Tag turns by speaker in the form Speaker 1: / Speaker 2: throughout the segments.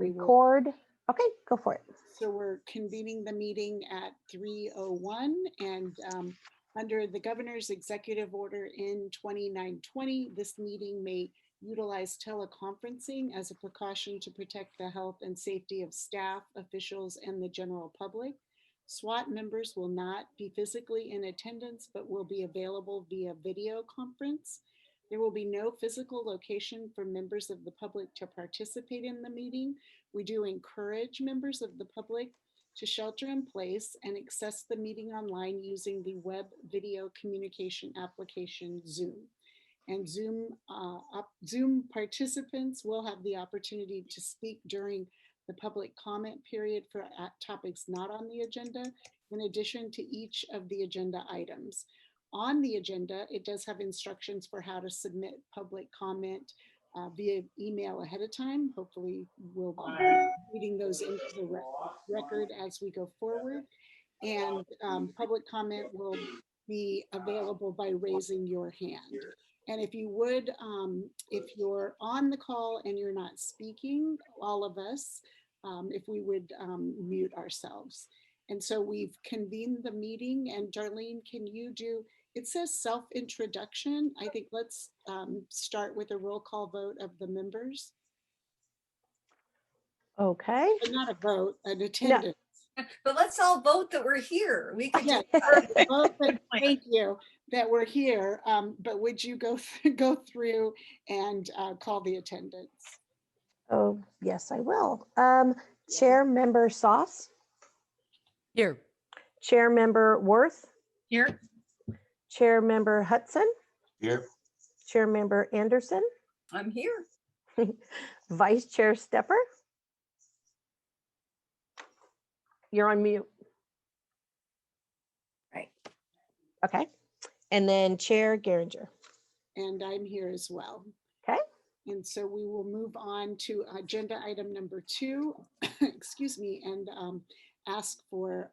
Speaker 1: record. Okay, go for it.
Speaker 2: So we're convening the meeting at 3:01 and under the governor's executive order in 2920, this meeting may utilize teleconferencing as a precaution to protect the health and safety of staff, officials, and the general public. SWAT members will not be physically in attendance, but will be available via video conference. There will be no physical location for members of the public to participate in the meeting. We do encourage members of the public to shelter in place and access the meeting online using the web video communication application Zoom. And Zoom participants will have the opportunity to speak during the public comment period for topics not on the agenda, in addition to each of the agenda items. On the agenda, it does have instructions for how to submit public comment via email ahead of time. Hopefully we'll be reading those into the record as we go forward. And public comment will be available by raising your hand. And if you would, if you're on the call and you're not speaking, all of us, if we would mute ourselves. And so we've convened the meeting, and Darlene, can you do, it says self-introduction. I think let's start with a roll call vote of the members.
Speaker 1: Okay.
Speaker 2: But not a vote, an attendance.
Speaker 3: No. But let's all vote that we're here. We could
Speaker 2: Yeah, vote that, thank you, that we're here. But would you go through and call the attendance?
Speaker 1: Oh, yes, I will. Chair Member Sauce.
Speaker 4: Here.
Speaker 1: Chair Member Worth.
Speaker 3: Here.
Speaker 1: Chair Member Hudson.
Speaker 5: Here.
Speaker 1: Chair Member Anderson.
Speaker 3: I'm here.
Speaker 1: Vice Chair Stepper. You're on mute.
Speaker 3: Right.
Speaker 1: Okay. And then Chair Geringer.
Speaker 2: And I'm here as well.
Speaker 1: Okay.
Speaker 2: And so we will move on to agenda item number 2, excuse me, and ask for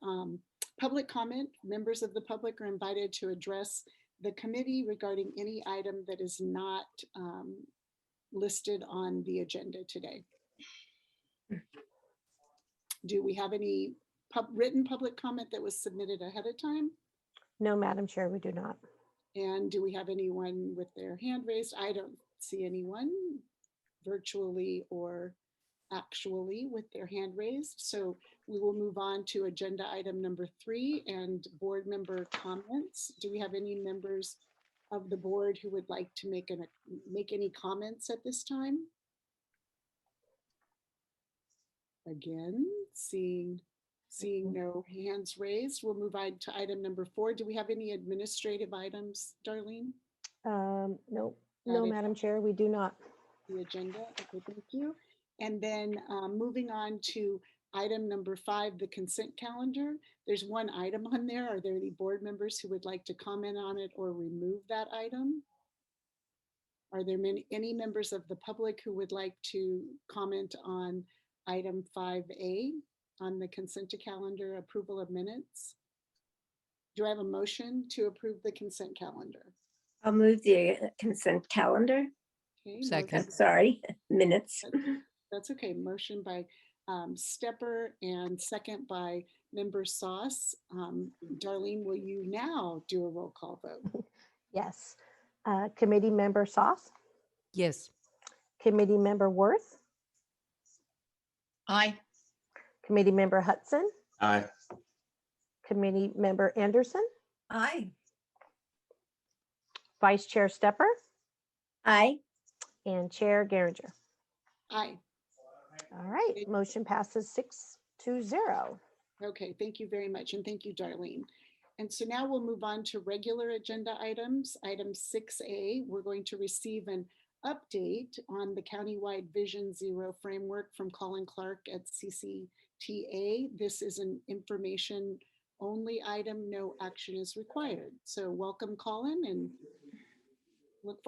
Speaker 2: public comment. Members of the public are invited to address the committee regarding any item that is not listed on the agenda today. Do we have any written public comment that was submitted ahead of time?
Speaker 1: No, Madam Chair, we do not.
Speaker 2: And do we have anyone with their hand raised? I don't see anyone virtually or actually with their hand raised. So we will move on to agenda item number 3 and board member comments. Do we have any members of the board who would like to make any comments at this time? Again, seeing no hands raised, we'll move on to item number 4. Do we have any administrative items, Darlene?
Speaker 1: No, Madam Chair, we do not.
Speaker 2: The agenda, okay, thank you. And then moving on to item number 5, the consent calendar. There's one item on there. Are there any board members who would like to comment on it or remove that item? Are there any members of the public who would like to comment on item 5A on the consent calendar approval of minutes? Do I have a motion to approve the consent calendar?
Speaker 6: I'll move the consent calendar.
Speaker 2: Okay,
Speaker 4: Second.
Speaker 6: Sorry, minutes.
Speaker 2: That's okay. Motion by Stepper and second by member Sauce. Darlene, will you now do a roll call vote?
Speaker 1: Yes. Committee Member Sauce.
Speaker 4: Yes.
Speaker 1: Committee Member Worth.
Speaker 3: Aye.
Speaker 1: Committee Member Hudson.
Speaker 5: Aye.
Speaker 1: Committee Member Anderson.
Speaker 3: Aye.
Speaker 1: Vice Chair Stepper.
Speaker 6: Aye.
Speaker 1: And Chair Geringer.
Speaker 2: Aye.
Speaker 1: All right, motion passes 6-0.
Speaker 2: Okay, thank you very much. And thank you, Darlene. And so now we'll move on to regular agenda items. Item 6A, we're going to receive an update on the countywide Vision Zero framework from Colin Clark at CCTA. This is an information only item, no action is required. So welcome, Colin, and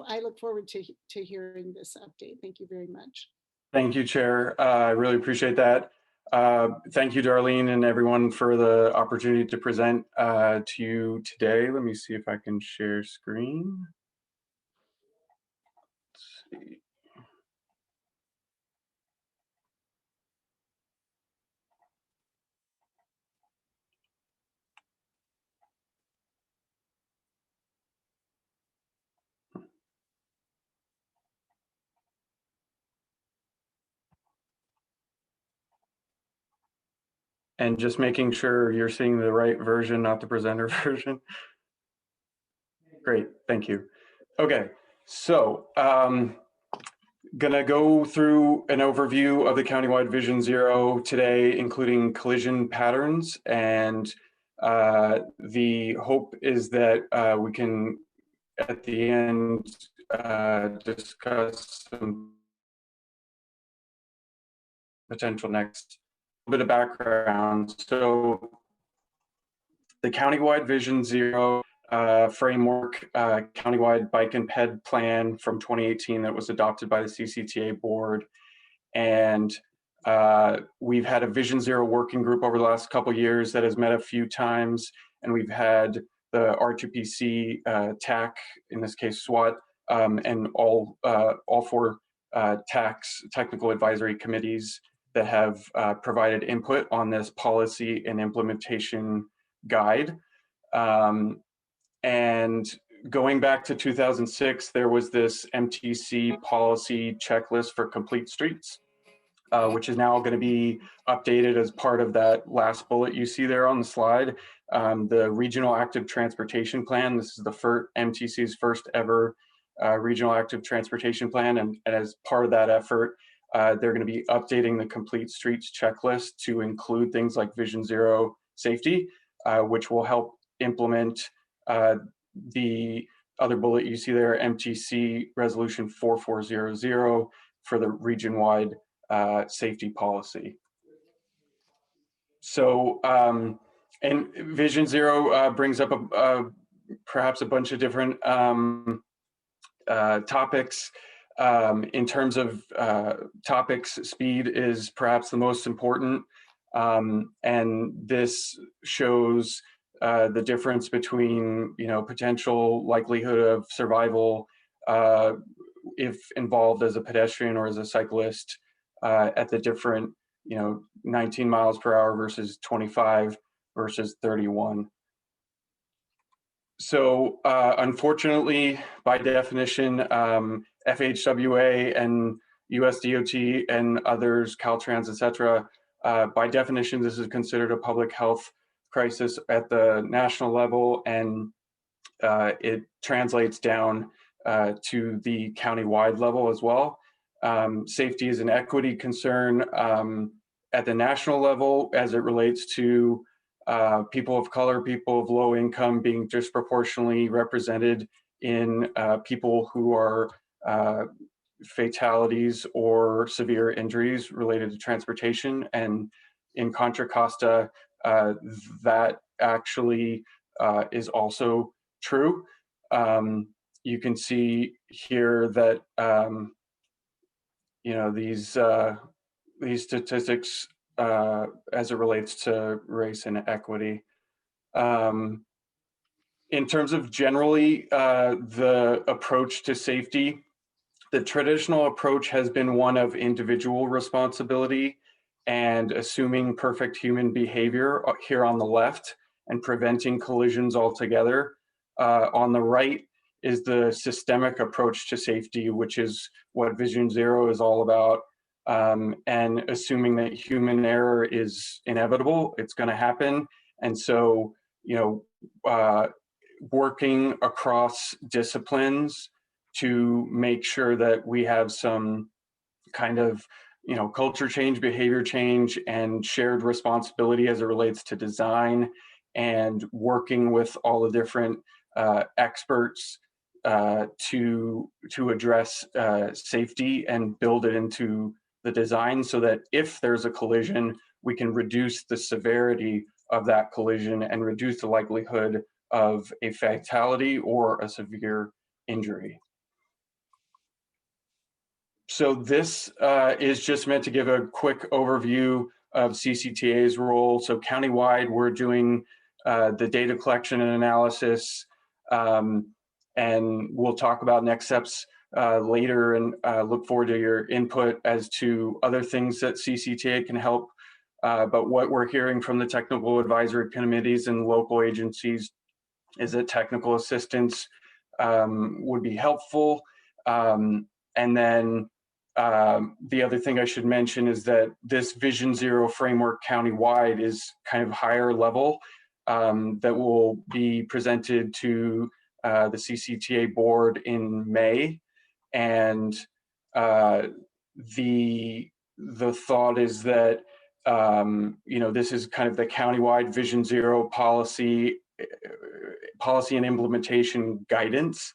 Speaker 2: I look forward to hearing this update. Thank you very much.
Speaker 7: Thank you, Chair. I really appreciate that. Thank you, Darlene, and everyone for the opportunity to present to you today. Let me see if I can share screen. Let's see. And just making sure you're seeing the right version, not the presenter version. Great, thank you. Okay, so gonna go through an overview of the countywide Vision Zero today, including collision patterns. And the hope is that we can, at the end, discuss some potential next. A bit of background. So the countywide Vision Zero framework, countywide bike and ped plan from 2018 that was adopted by the CCTA board. And we've had a Vision Zero working group over the last couple of years that has met a few times. And we've had the R2PC TAC, in this case SWAT, and all four TACs, technical advisory committees, that have provided input on this policy and implementation guide. And going back to 2006, there was this MTC policy checklist for complete streets, which is now going to be updated as part of that last bullet you see there on the slide. The Regional Active Transportation Plan, this is the MTC's first ever Regional Active Transportation Plan. And as part of that effort, they're going to be updating the complete streets checklist to include things like Vision Zero safety, which will help implement the other bullet you see there, MTC Resolution 4400 for the region-wide safety policy. So, and Vision Zero brings up perhaps a bunch of different topics. In terms of topics, speed is perhaps the most important. And this shows the difference between, potential likelihood of survival if involved as a pedestrian or as a cyclist at the different, 19 miles per hour versus 25 versus 31. So unfortunately, by definition, FHWA and USDOT and others, Caltrans, et cetera, by definition, this is considered a public health crisis at the national level, and it translates down to the county-wide level as well. Safety is an equity concern at the national level as it relates to people of color, people of low income being disproportionately represented in people who are fatalities or severe injuries related to transportation. And in Contra Costa, that actually is also true. You can see here that these statistics as it relates to race and equity. In terms of generally the approach to safety, the traditional approach has been one of individual responsibility and assuming perfect human behavior here on the left and preventing collisions altogether. On the right is the systemic approach to safety, which is what Vision Zero is all about. And assuming that human error is inevitable, it's going to happen. And so, working across disciplines to make sure that we have some kind of, culture change, behavior change, and shared responsibility as it relates to design, and working with all the different experts to address safety and build it into the design so that if there's a collision, we can reduce the severity of that collision and reduce the likelihood of a fatality or a severe injury. So this is just meant to give a quick overview of CCTA's role. So countywide, we're doing the data collection and analysis, and we'll talk about next steps later, and look forward to your input as to other things that CCTA can help. But what we're hearing from the technical advisory committees and local agencies is that technical assistance would be helpful. And then The other thing I should mention is that this Vision Zero framework countywide is kind of higher level, that will be presented to the CCTA board in May. And the thought is that this is kind of the countywide Vision Zero policy and implementation guidance,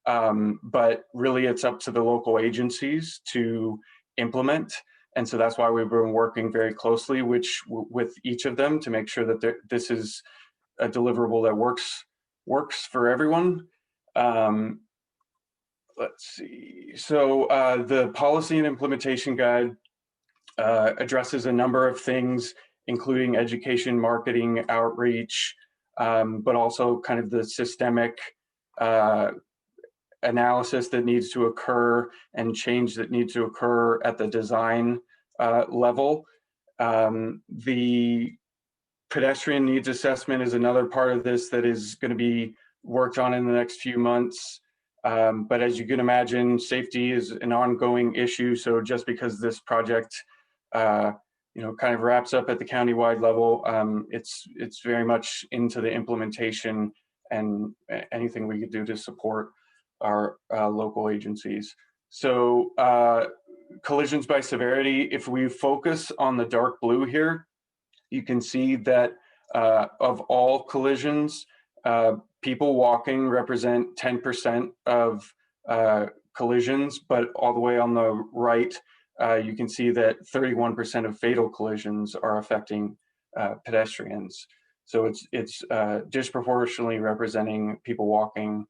Speaker 7: but really it's up to the local agencies to implement. And so that's why we've been working very closely with each of them to make sure that this is a deliverable that works for everyone. Let's see. So the policy and implementation guide addresses a number of things, including education, marketing, outreach, but also kind of the systemic analysis that needs to occur and change that needs to occur at the design level. The pedestrian needs assessment is another part of this that is going to be worked on in the next few months. But as you can imagine, safety is an ongoing issue. So just because this project, kind of wraps up at the countywide level, it's very much into the implementation and anything we could do to support our local agencies. So collisions by severity, if we focus on the dark blue here, you can see that of all collisions, people walking represent 10% of collisions, but all the way on the right, you can see that 31% of fatal collisions are affecting pedestrians. So it's disproportionately representing people walking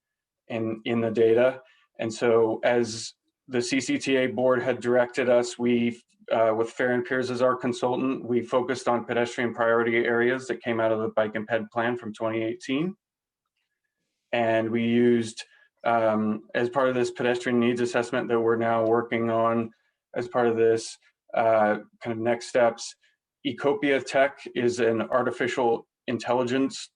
Speaker 7: in the data. And so as the CCTA board had directed us, we with Fair and Peers as our consultant, we focused on pedestrian priority areas that came out of the Bike and Ped Plan from 2018. And we used, as part of this pedestrian needs assessment that we're now working on, as part of this kind of next steps, Ecopia Tech is an artificial intelligence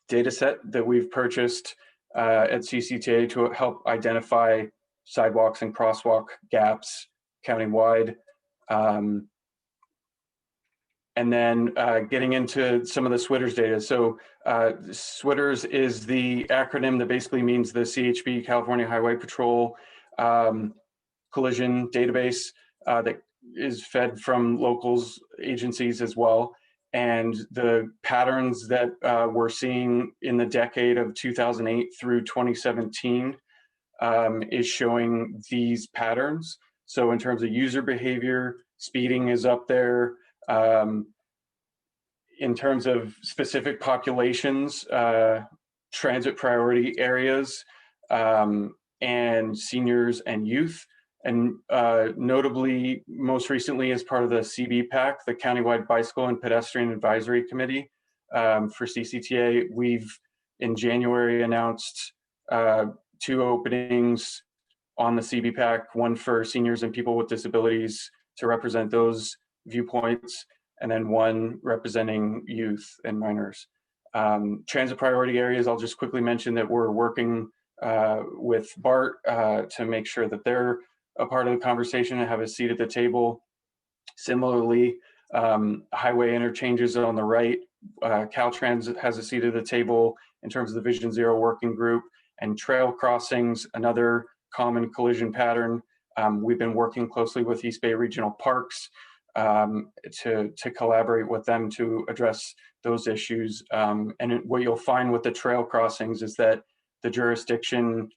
Speaker 7: data set that we've purchased at CCTA to help identify sidewalks and crosswalk gaps countywide. And then getting into some of the SWITRS data. So SWITRS is the acronym that basically means the CHP, California Highway Patrol collision database that is fed from locals agencies as well. And the patterns that we're seeing in the decade of 2008 through 2017 is showing these patterns. So in terms of user behavior, speeding is up there. In terms of specific populations, transit priority areas, and seniors and youth. And notably, most recently as part of the CBPAC, the Countywide Bicycle and Pedestrian Advisory Committee for CCTA, we've in January announced 2 openings on the CBPAC, one for seniors and people with disabilities to represent those viewpoints, and then one representing youth and minors. Transit priority areas, I'll just quickly mention that we're working with BART to make sure that they're a part of the conversation and have a seat at the table. Similarly, highway interchanges on the right, Caltrans has a seat at the table in terms of the Vision Zero working group, and trail crossings, another common collision pattern. We've been working closely with East Bay Regional Parks to collaborate with them to address those issues. And what you'll find with the trail crossings is that the jurisdiction,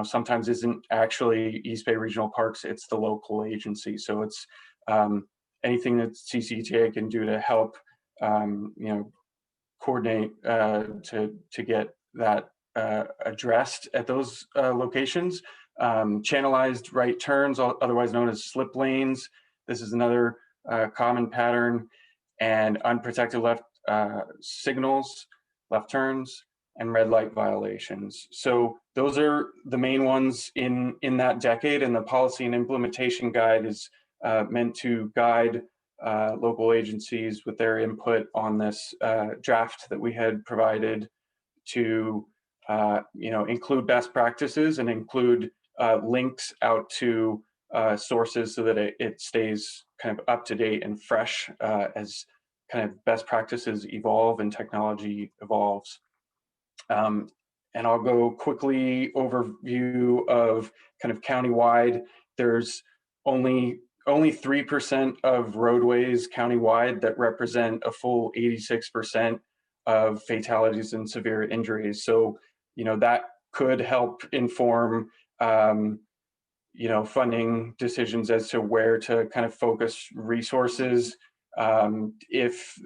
Speaker 7: sometimes isn't actually East Bay Regional Parks, it's the local agency. So it's anything that CCTA can do to help, coordinate to get that addressed at those locations. Channelized right turns, otherwise known as slip lanes. This is another common pattern, and unprotected left signals, left turns, and red light violations. So those are the main ones in that decade, and the policy and implementation guide is meant to guide local agencies with their input on this draft that we had provided to include best practices and include links out to sources so that it stays kind of up to date and fresh as kind of best practices evolve and technology evolves. And I'll go quickly overview of kind of countywide. There's only 3% of roadways countywide that represent a full 86% of fatalities and severe injuries. So, you know, that could help inform, you know, funding decisions as to where to kind of focus resources. If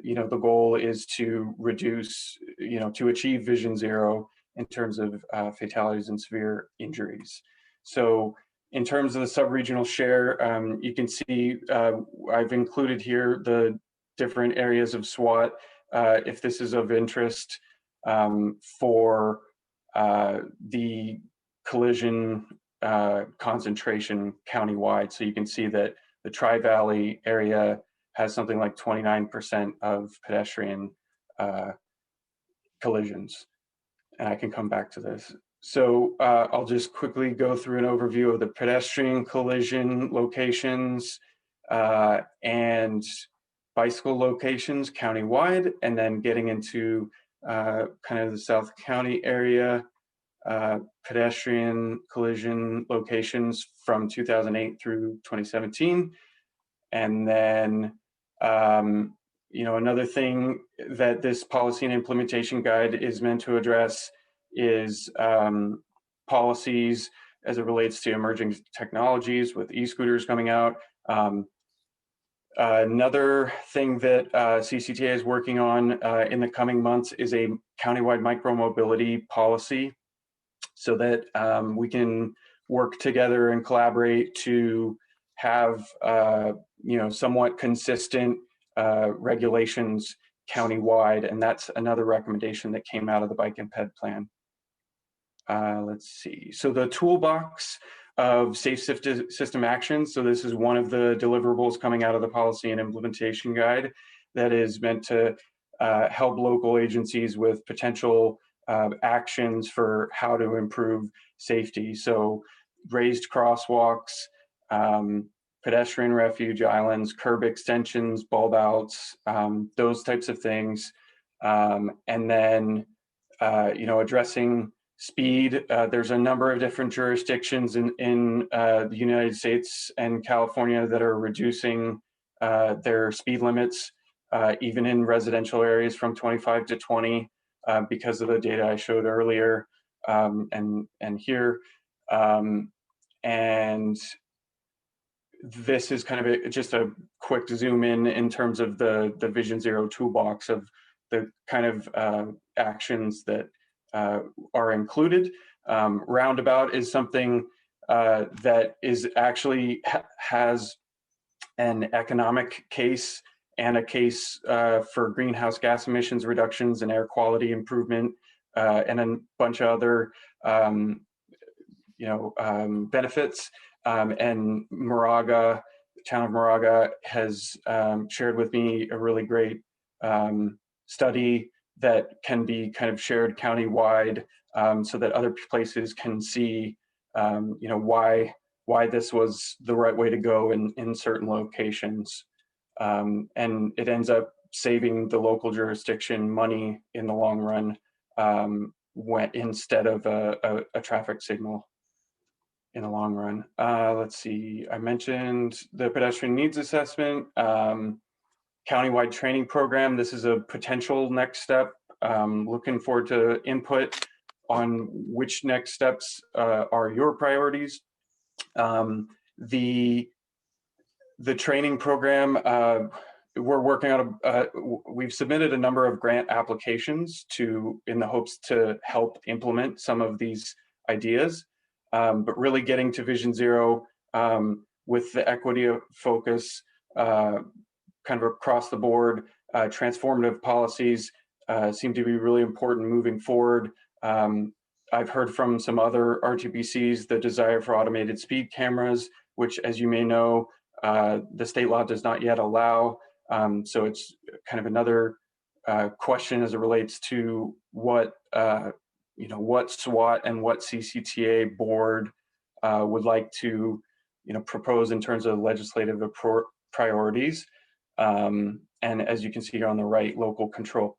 Speaker 7: you know, the goal is to reduce, you know, to achieve Vision Zero in terms of fatalities and severe injuries. So in terms of the sub-regional share, you can see I've included here the different areas of SWAT, if this is of interest, for the collision concentration countywide. So you can see that the Tri-Valley area has something like 29% of pedestrian collisions. And I can come back to this. So I'll just quickly go through an overview of the pedestrian collision locations and bicycle locations countywide, and then getting into kind of the South County area, pedestrian collision locations from 2008 through 2017. And then, you know, another thing that this policy and implementation guide is meant to address is policies as it relates to emerging technologies with e-scooters coming out. Another thing that CCTA is working on in the coming months is a countywide micromobility policy, so that we can work together and collaborate to have you know, somewhat consistent regulations countywide, and that's another recommendation that came out of the Bike and Ped plan. Let's see. So the toolbox of safe system actions. So this is one of the deliverables coming out of the policy and implementation guide that is meant to help local agencies with potential actions for how to improve safety. So raised crosswalks, pedestrian refuge islands, curb extensions, bulb outs, those types of things. And then, you know, addressing speed. There's a number of different jurisdictions in the United States and California that are reducing their speed limits, even in residential areas, from 25 to 20 because of the data I showed earlier and here. And this is kind of just a quick zoom in terms of the Vision Zero toolbox of the kind of actions that are included. Roundabout is something that is actually has an economic case and a case for greenhouse gas emissions reductions and air quality improvement, and a bunch of other you know, benefits. And Moraga, the town of Moraga, has shared with me a really great study that can be kind of shared countywide, so that other places can see, you know, why this was the right way to go in certain locations. And it ends up saving the local jurisdiction money in the long run, instead of a traffic signal in the long run. Let's see, I mentioned the pedestrian needs assessment, countywide training program. This is a potential next step. Looking forward to input on which next steps are your priorities. The training program, we're working on we've submitted a number of grant applications in the hopes to help implement some of these ideas, but really getting to Vision Zero with the equity focus, kind of across the board, transformative policies seem to be really important moving forward. I've heard from some other RTPCs the desire for automated speed cameras, which, as you may know, the state law does not yet allow. So it's kind of another question as it relates to what you know, what SWAT and what CCTA board would like to propose in terms of legislative priorities. And as you can see here on the right, local control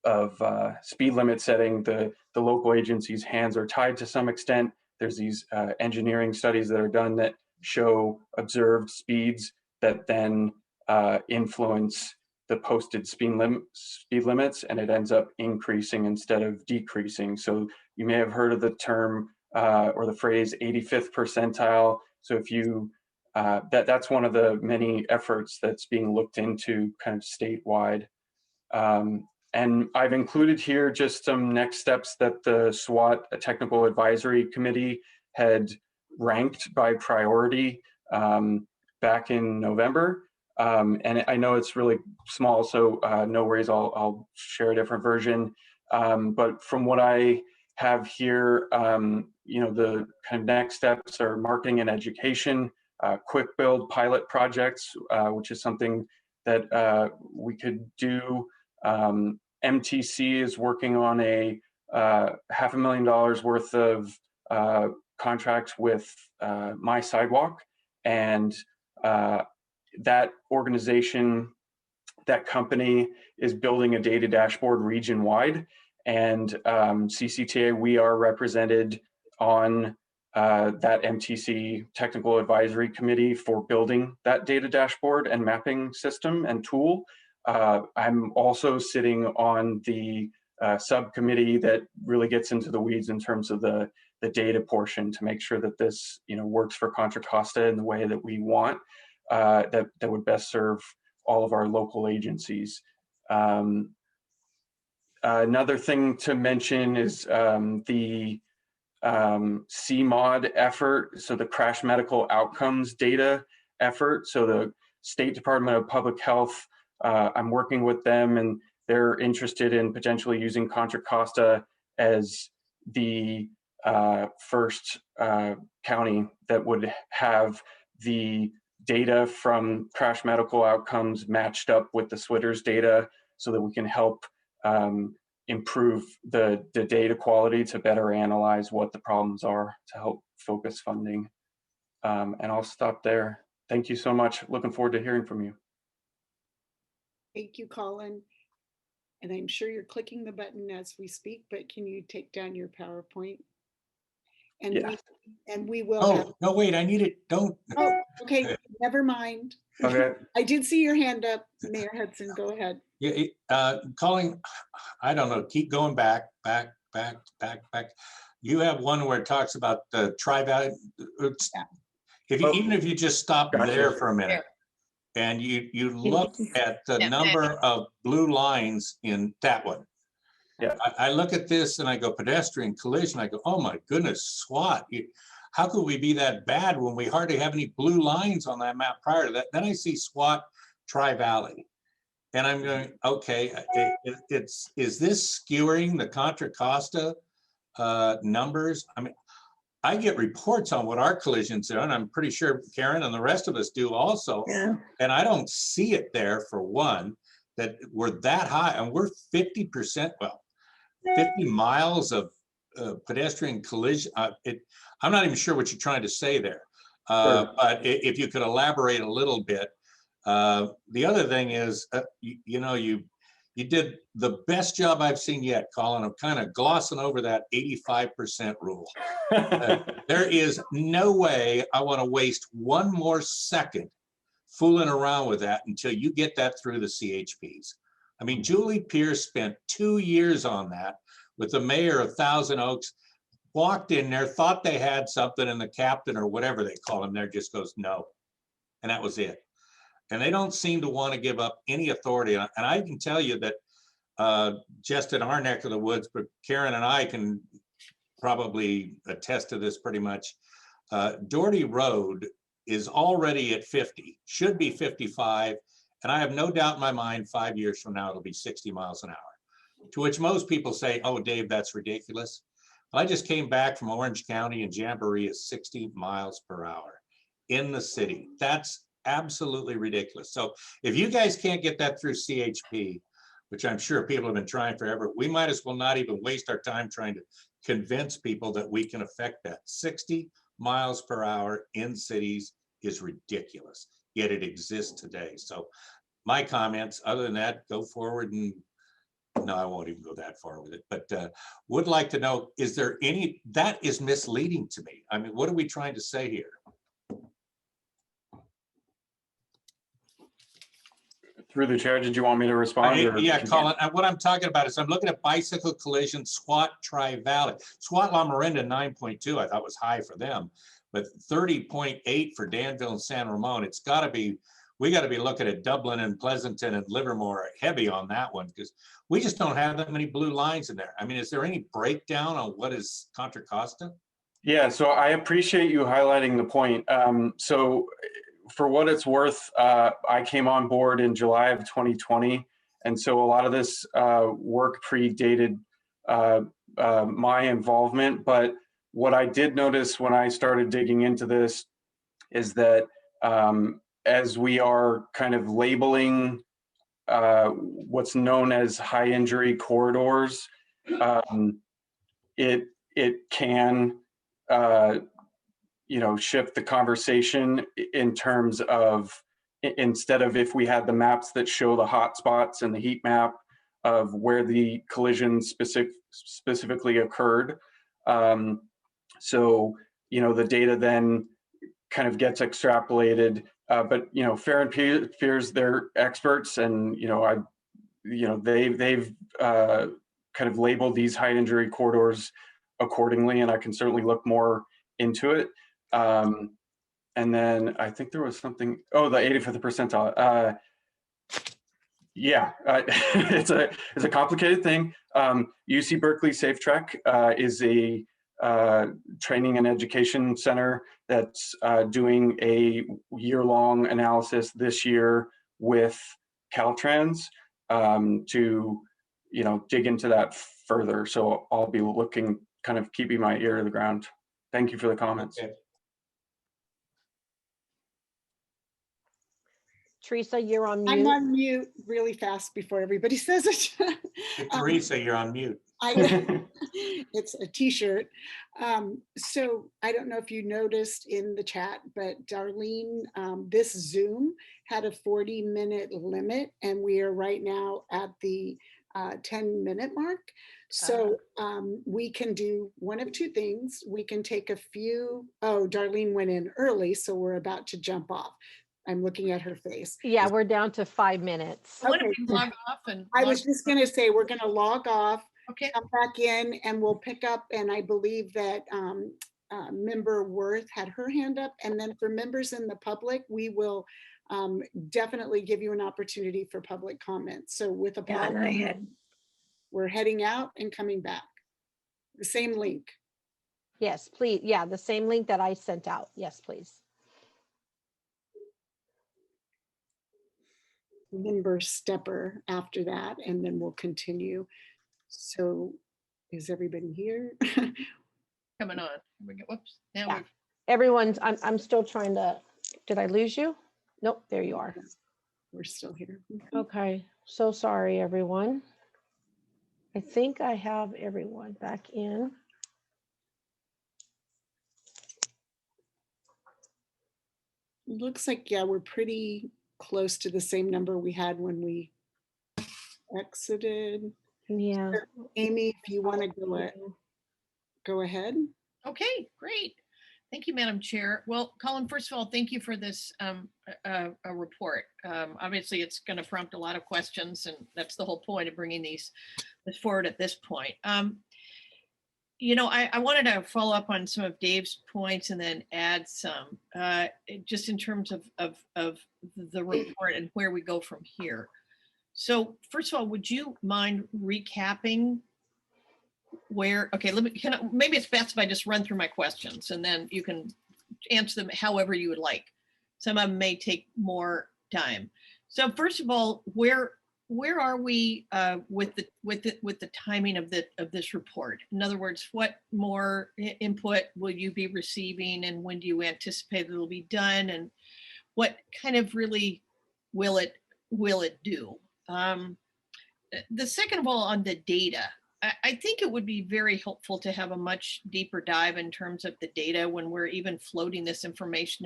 Speaker 7: of speed limit setting, the local agency's hands are tied to some extent. There's these engineering studies that are done that show observed speeds that then influence the posted speed limits, and it ends up increasing instead of decreasing. So you may have heard of the term or the phrase 85th percentile. So if you, that's one of the many efforts that's being looked into kind of statewide. And I've included here just some next steps that the SWAT Technical Advisory Committee had ranked by priority back in November. And I know it's really small, so no worries, I'll share a different version. But from what I have here, the kind of next steps are marketing and education, quick build pilot projects, which is something that we could do. MTC is working on a $500,000 worth of contracts with My Sidewalk, and that organization, that company is building a data dashboard region-wide, and CCTA, we are represented on that MTC Technical Advisory Committee for building that data dashboard and mapping system and tool. I'm also sitting on the subcommittee that really gets into the weeds in terms of the data portion to make sure that this works for Contra Costa in the way that we want, that would best serve all of our local agencies. Another thing to mention is the CMOD effort, so the crash medical outcomes data effort. So the State Department of Public Health, I'm working with them, and they're interested in potentially using Contra Costa as the first county that would have the data from crash medical outcomes matched up with the SWITR's data, so that we can help improve the data quality to better analyze what the problems are to help focus funding. And I'll stop there. Thank you so much. Looking forward to hearing from you.
Speaker 2: Thank you, Colin. And I'm sure you're clicking the button as we speak, but can you take down your PowerPoint? And
Speaker 7: Yeah.
Speaker 2: we will have,
Speaker 5: Oh, no, wait, I need it. Don't.
Speaker 2: oh, okay, never mind.
Speaker 7: Okay.
Speaker 2: I did see your hand up, Mayor Hudson, go ahead.
Speaker 5: Yeah, Colin, I don't know, keep going back. You have one where it talks about the tri-valley. Even if you just stop
Speaker 7: Gotcha.
Speaker 5: there for a minute and you look at the number of blue lines in that one.
Speaker 7: Yeah.
Speaker 5: I look at this and I go pedestrian collision. I go, oh my goodness, SWAT. How could we be that bad when we hardly have any blue lines on that map prior to that? Then I see SWAT Tri-Valley. And I'm going, okay, is this skewering the Contra Costa numbers? I mean, I get reports on what our collisions are, and I'm pretty sure Karen and the rest of us do also.
Speaker 6: Yeah.
Speaker 5: And I don't see it there for one, that we're that high, and we're 50%, well, 50 miles of pedestrian collision. I'm not even sure what you're trying to say there.
Speaker 7: Sure.
Speaker 5: But if you could elaborate a little bit. The other thing is, you did the best job I've seen yet, Colin, of kind of glossing over that 85% rule. There is no way I want to waste one more second fooling around with that until you get that through the CHPs. I mean, Julie Pierce spent 2 years on that with the mayor of Thousand Oaks, walked in there, thought they had something, and the captain or whatever they call him there just goes, no. And that was it. And they don't seem to want to give up any authority. And I can tell you that just in our neck of the woods, but Karen and I can probably attest to this pretty much. Doherty Road is already at 50, should be 55. And I have no doubt in my mind, 5 years from now, it'll be 60 miles an hour. To which most people say, oh, Dave, that's ridiculous. Well, I just came back from Orange County, and Jamboree is 60 miles per hour in the city. That's absolutely ridiculous. So if you guys can't get that through CHP, which I'm sure people have been trying forever, we might as well not even waste our time trying to convince people that we can affect that. 60 miles per hour in cities is ridiculous, yet it exists today. So my comments, other than that, go forward and no, I won't even go that far with it, but would like to know, is there any, that is misleading to me. I mean, what are we trying to say here?
Speaker 7: Through the chair, did you want me to respond? Or
Speaker 5: Yeah,
Speaker 7: did you-
Speaker 5: Colin, what I'm talking about is I'm looking at bicycle collision SWAT Tri-Valley. SWAT La Miranda 9.2, I thought was high for them, but 30.8 for Danville and San Ramon. It's gotta be, we gotta be looking at Dublin and Pleasanton and Livermore heavy on that one, because we just don't have that many blue lines in there. I mean, is there any breakdown on what is Contra Costa?
Speaker 7: Yeah, so I appreciate you highlighting the point. So for what it's worth, I came on board in July of 2020. And so a lot of this work predated my involvement. But what I did notice when I started digging into this is that as we are kind of labeling what's known as high injury corridors, it can shift the conversation in terms of, instead of if we had the maps that show the hot spots and the heat map of where the collision specifically occurred. So, the data then kind of gets extrapolated, but, Fair and Fears, they're experts, and, they've kind of labeled these high injury corridors accordingly, and I can certainly look more into it. And then I think there was something, the 85th percentile. Yeah, it's a complicated thing. UC Berkeley Safe Track is a training and education center that's doing a year-long analysis this year with Caltrans to dig into that further. So I'll be looking, kind of keeping my ear to the ground. Thank you for the comments.
Speaker 5: Okay.
Speaker 1: Teresa, you're on
Speaker 2: I'm
Speaker 1: mute.
Speaker 2: on mute really fast before everybody says it.
Speaker 5: Hey, Teresa, you're on mute.
Speaker 2: It's a t-shirt. So I don't know if you noticed in the chat, but Darlene, this Zoom had a 40-minute limit, and we are right now at the 10-minute mark. So we can do one of two things. We can take a few, Darlene went in early, so we're about to jump off. I'm looking at her face.
Speaker 1: Yeah, we're down to 5 minutes.
Speaker 8: Why don't
Speaker 2: Okay.
Speaker 8: we log off and?
Speaker 2: I was just going to say, we're going to log off,
Speaker 8: Okay,
Speaker 2: come back in, and we'll pick up. And I believe that member Worth had her hand up. And then for members in the public, we will definitely give you an opportunity for public comment. So with a
Speaker 6: Yeah, and I had,
Speaker 2: we're heading out and coming back. The same link.
Speaker 1: Yes, please. Yeah, the same link that I sent out. Yes, please.
Speaker 2: Member Stepper after that, and then we'll continue. So is everybody here?
Speaker 8: coming on. Here we go. Whoops. Now
Speaker 1: Yeah.
Speaker 8: we've
Speaker 1: Everyone's, I'm still trying to, did I lose you? Nope, there you are.
Speaker 2: We're still here.
Speaker 1: Okay, so sorry, everyone. I think I have everyone back in.
Speaker 2: Looks like, yeah, we're pretty close to the same number we had when we exited.
Speaker 1: Yeah.
Speaker 2: Amy, if you want to go ahead.
Speaker 8: okay, great. Thank you, Madam Chair. Well, Colin, first of all, thank you for this report. Obviously, it's going to prompt a lot of questions, and that's the whole point of bringing this forward at this point. I wanted to follow up on some of Dave's points and then add some, just in terms of the report and where we go from here. So first of all, would you mind recapping okay, maybe it's best if I just run through my questions and then you can answer them however you would like. Some of them may take more time. So first of all, where are we with the timing of this report? In other words, what more input will you be receiving, and when do you anticipate it'll be done, and what kind of really will it do? The second of all, on the data, I think it would be very helpful to have a much deeper dive in terms of the data when we're even floating this information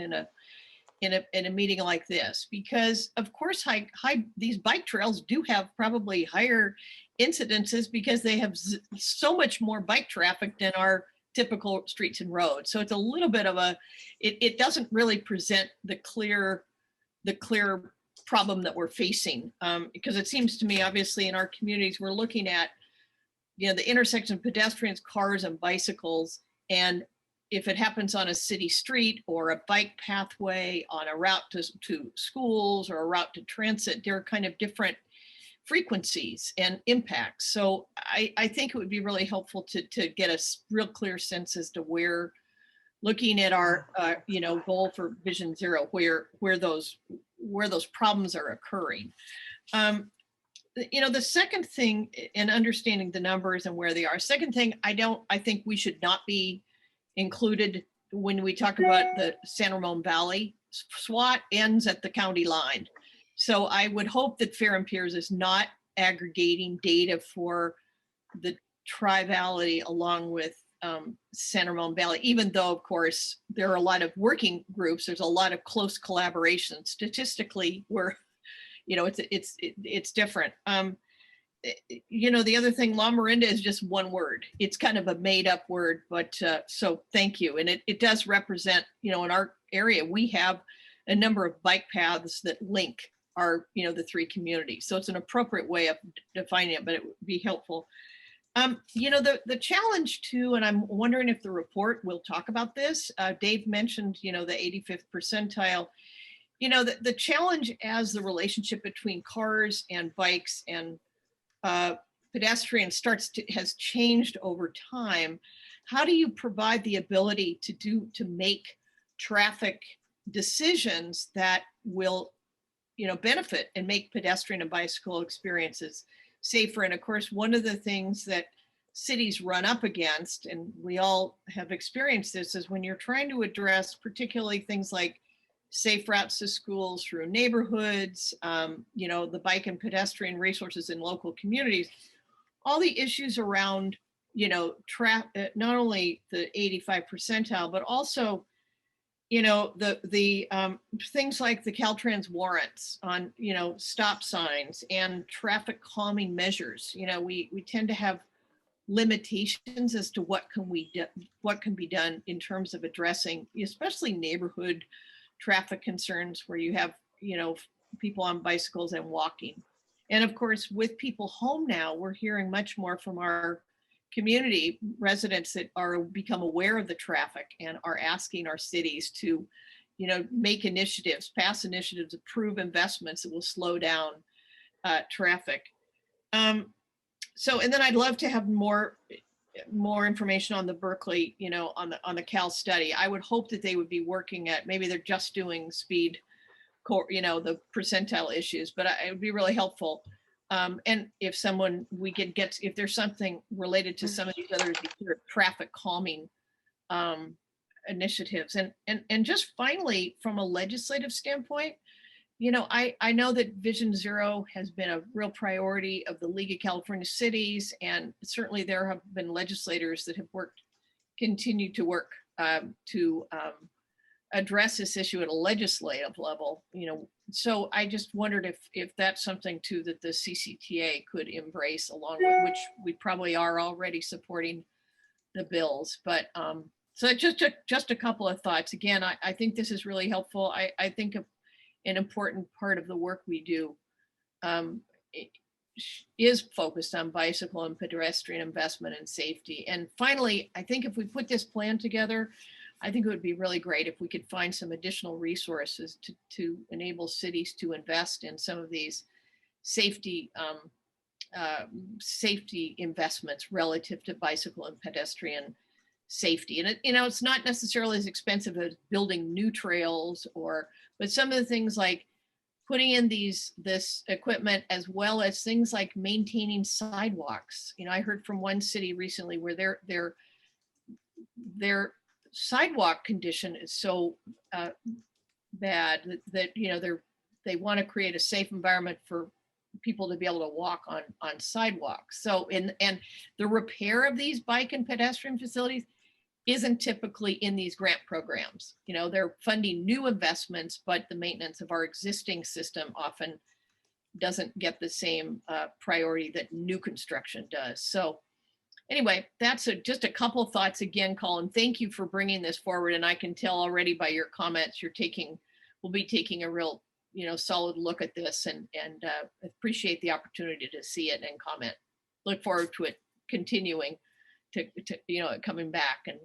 Speaker 8: in a meeting like this, because of course these bike trails do have probably higher incidences because they have so much more bike traffic than our typical streets and roads. So it's a little bit of it doesn't really present the clear problem that we're facing, because it seems to me, obviously, in our communities, we're looking at, the intersection of pedestrians, cars, and bicycles. And if it happens on a city street or a bike pathway on a route to schools or a route to transit, there are kind of different frequencies and impacts. So I think it would be really helpful to get a real clear sense as to where, looking at our goal for Vision Zero, where those problems are occurring. The second thing, in understanding the numbers and where they are, second thing, I think we should not be included when we talk about the San Ramon Valley. SWAT ends at the county line. So I would hope that Fair and Peers is not aggregating data for the Tri-Valley along with San Ramon Valley, even though, of course, there are a lot of working groups. There's a lot of close collaboration. Statistically, it's different. The other thing, La Miranda is just one word. It's kind of a made up word, but so thank you. And it does represent, in our area, we have a number of bike paths that link our, the three communities. So it's an appropriate way of defining it, but it would be helpful. The challenge too, and I'm wondering if the report will talk about this. Dave mentioned, the 85th percentile. The challenge as the relationship between cars and bikes and pedestrians has changed over time. How do you provide the ability to make traffic decisions that will, benefit and make pedestrian and bicycle experiences safer? And of course, one of the things that cities run up against, and we all have experienced this, is when you're trying to address particularly things like safe routes to schools through neighborhoods, the bike and pedestrian resources in local communities, all the issues around, not only the 85 percentile, but also, the things like the Caltrans warrants on, stop signs and traffic calming measures. We tend to have limitations as to what can be done in terms of addressing, especially neighborhood traffic concerns where you have, people on bicycles and walking. And of course, with people home now, we're hearing much more from our community residents that are become aware of the traffic and are asking our cities to, make initiatives, pass initiatives, approve investments that will slow down traffic. And then I'd love to have more information on the Berkeley, on the Cal study. I would hope that they would be working at, maybe they're just doing speed, the percentile issues, but it would be really helpful. And if if there's something related to some of these other traffic calming initiatives. And just finally, from a legislative standpoint, I know that Vision Zero has been a real priority of the League of California Cities, and certainly there have been legislators that have continued to work to address this issue at a legislative level. So I just wondered if that's something too that the CCTA could embrace, along with which we probably are already supporting the bills. But so just a couple of thoughts. Again, I think this is really helpful. I think an important part of the work we do is focused on bicycle and pedestrian investment and safety. And finally, I think if we put this plan together, I think it would be really great if we could find some additional resources to enable cities to invest in some of these safety investments relative to bicycle and pedestrian safety. And it's not necessarily as expensive as building new trails, but some of the things like putting in this equipment, as well as things like maintaining sidewalks. I heard from one city recently where their sidewalk condition is so bad that they want to create a safe environment for people to be able to walk on sidewalks. So and the repair of these bike and pedestrian facilities isn't typically in these grant programs. You know, they're funding new investments, but the maintenance of our existing system often doesn't get the same priority that new construction does. So anyway, that's just a couple of thoughts again, Colin. Thank you for bringing this forward. And I can tell already by your comments, we'll be taking a real, solid look at this and appreciate the opportunity to see it and comment. Look forward to it continuing to coming back and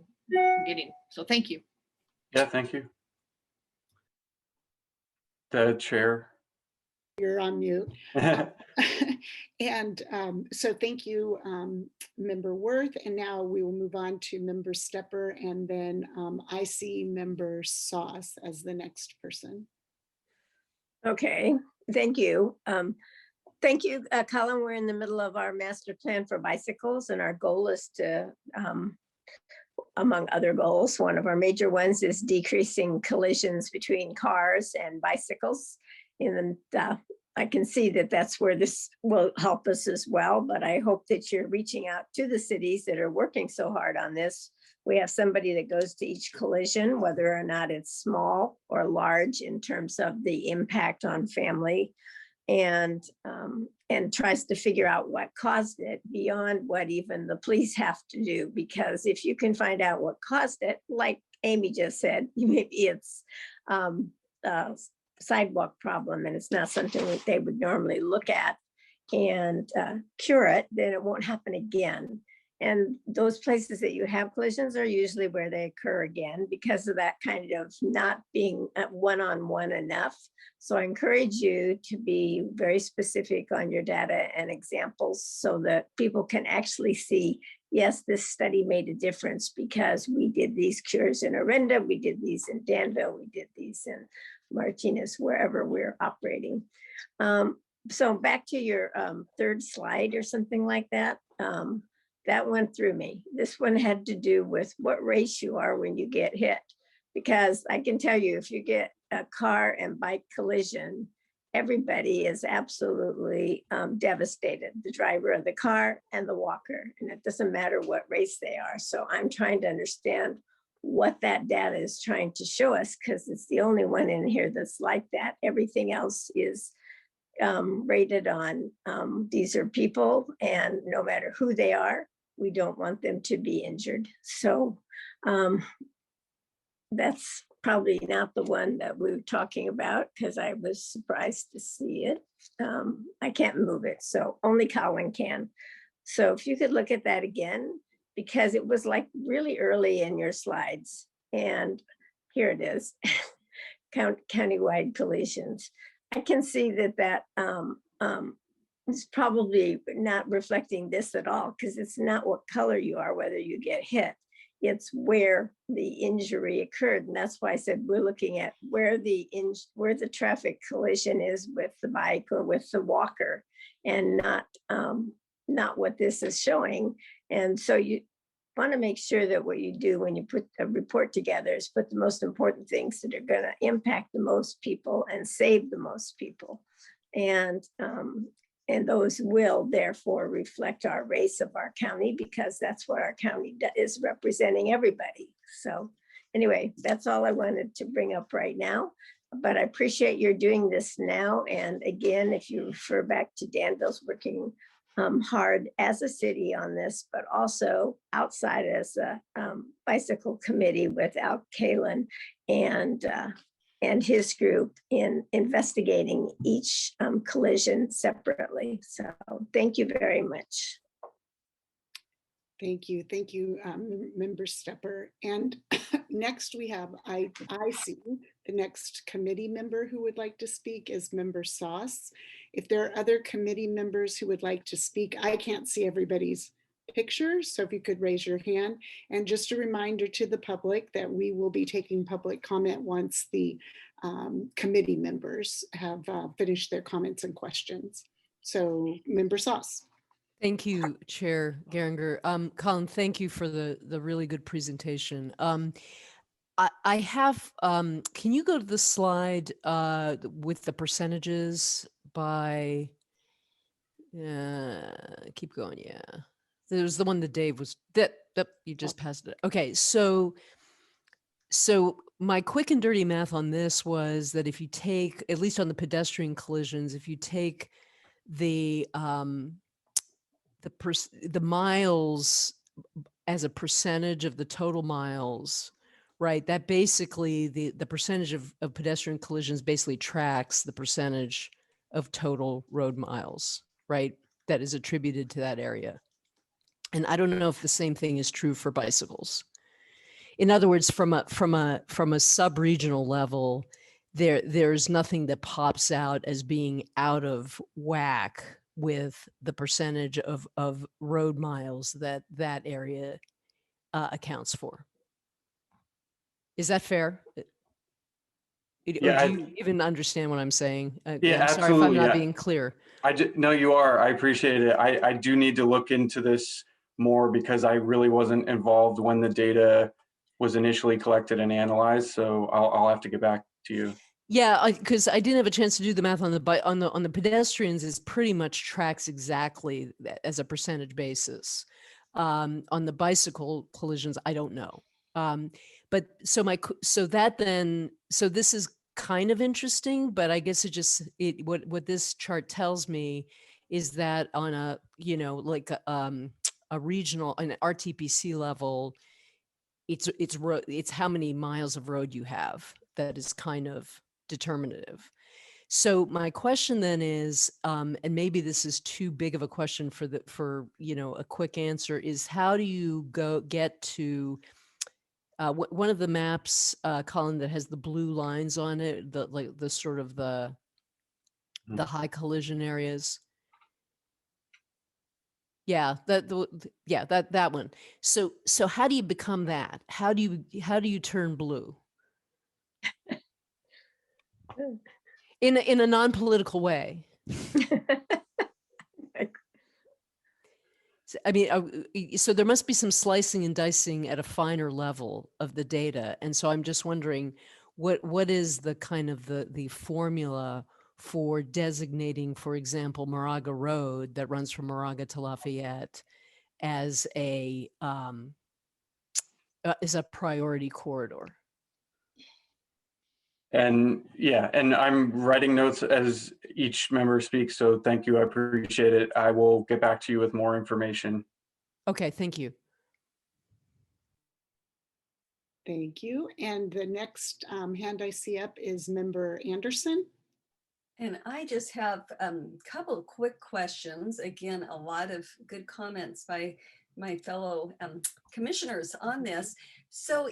Speaker 8: so thank you.
Speaker 7: Yeah, thank you. The chair.
Speaker 2: You're on mute. And so thank you, Member Worth. And now we will move on to Member Stepper, and then I see Member Sauce as the next person.
Speaker 6: Okay, thank you. Thank you, Colin. We're in the middle of our master plan for bicycles, and our goal is to, among other goals, one of our major ones is decreasing collisions between cars and bicycles. And I can see that that's where this will help us as well, but I hope that you're reaching out to the cities that are working so hard on this. We have somebody that goes to each collision, whether or not it's small or large in terms of the impact on family, and tries to figure out what caused it beyond what even the police have to do. Because if you can find out what caused it, like Amy just said, maybe it's sidewalk problem and it's not something that they would normally look at and cure it, then it won't happen again. And those places that you have collisions are usually where they occur again because of that kind of not being one-on-one enough. So I encourage you to be very specific on your data and examples so that people can actually see, yes, this study made a difference because we did these cures in Orinda, we did these in Danville, we did these in Martinez, wherever we're operating. So back to your third slide or something like that. That went through me. This one had to do with what race you are when you get hit. Because I can tell you, if you get a car and bike collision, everybody is absolutely devastated. The driver of the car and the walker, and it doesn't matter what race they are. So I'm trying to understand what that data is trying to show us, because it's the only one in here that's like that. Everything else is rated on these are people, and no matter who they are, we don't want them to be injured. So that's probably not the one that we were talking about, because I was surprised to see it. I can't move it, so only Colin can. So if you could look at that again, because it was like really early in your slides. And here it is, countywide collisions. I can see that is probably not reflecting this at all, because it's not what color you are, whether you get hit. It's where the injury occurred. And that's why I said we're looking at where the traffic collision is with the bike or with the walker, and not what this is showing. And so you want to make sure that what you do when you put a report together is put the most important things that are going to impact the most people and save the most people. And those will therefore reflect our race of our county, because that's what our county is representing everybody. So anyway, that's all I wanted to bring up right now. But I appreciate you're doing this now. And again, if you refer back to Danville's working hard as a city on this, but also outside as a bicycle committee with Al Kalin and his group in investigating each collision separately. So thank you very much.
Speaker 2: Thank you. Thank you, Member Stepper. And next we have, I see the next committee member who would like to speak is Member Sauce. If there are other committee members who would like to speak, I can't see everybody's pictures, so if you could raise your hand. And just a reminder to the public that we will be taking public comment once the committee members have finished their comments and questions. So Member Sauce.
Speaker 4: Thank you, Chair Geringer. Colin, thank you for the really good presentation. I have, can you go to the slide with the percentages by Keep going. Yeah. There was the one that Dave was that you just passed it. Okay. So my quick and dirty math on this was that if you take, at least on the pedestrian collisions, if you take the miles as a percentage of the total miles, right? That basically the percentage of pedestrian collisions basically tracks the percentage of total road miles, right? That is attributed to that area. And I don't know if the same thing is true for bicycles. In other words, from a sub-regional level, there's nothing that pops out as being out of whack with the percentage of road miles that area accounts for. Is that fair? Or
Speaker 7: Yeah,
Speaker 4: do you even understand what I'm saying?
Speaker 7: yeah,
Speaker 4: I'm sorry if I'm
Speaker 7: absolutely.
Speaker 4: not
Speaker 7: Yeah.
Speaker 4: being clear.
Speaker 7: No, you are. I appreciate it. I do need to look into this more because I really wasn't involved when the data was initially collected and analyzed. So I'll have to get back to you.
Speaker 4: Yeah, because I didn't have a chance to do the math on the pedestrians. Is pretty much tracks exactly as a percentage basis. On the bicycle collisions, I don't know. But so this is kind of interesting, but I guess what this chart tells me is that on a like a regional, an RTPC level, it's how many miles of road you have that is kind of determinative. So my question then is, and maybe this is too big of a question for a quick answer, is how do you get to one of the maps, Colin, that has the blue lines on it, the sort of the high collision areas? Yeah, that one. So how do you become that? How do you turn blue? In a non-political way. I mean, so there must be some slicing and dicing at a finer level of the data. And so I'm just wondering what is the kind of the formula for designating, for example, Moraga Road that runs from Moraga to Lafayette as a priority corridor?
Speaker 7: And yeah, and I'm writing notes as each member speaks. So thank you. I appreciate it. I will get back to you with more information.
Speaker 4: Okay, thank you.
Speaker 2: Thank you. And the next hand I see up is Member Anderson.
Speaker 3: And I just have a couple of quick questions. Again, a lot of good comments by my fellow commissioners on this. So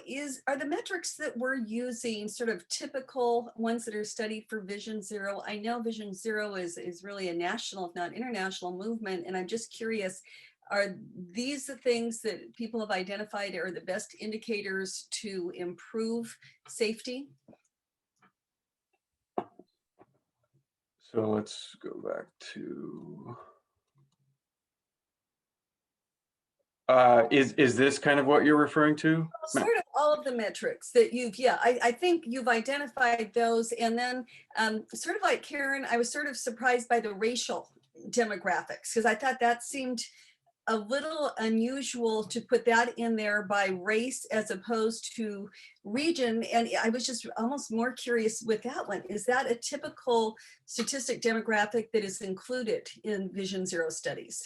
Speaker 3: are the metrics that we're using sort of typical ones that are studied for Vision Zero? I know Vision Zero is really a national, if not international movement. And I'm just curious, are these the things that people have identified are the best indicators to improve safety?
Speaker 7: So let's go back to, is this kind of what you're referring to?
Speaker 3: Sort of all of the metrics that I think you've identified those. And then sort of like Karen, I was sort of surprised by the racial demographics because I thought that seemed a little unusual to put that in there by race as opposed to region. And I was just almost more curious with that one. Is that a typical statistic demographic that is included in Vision Zero studies?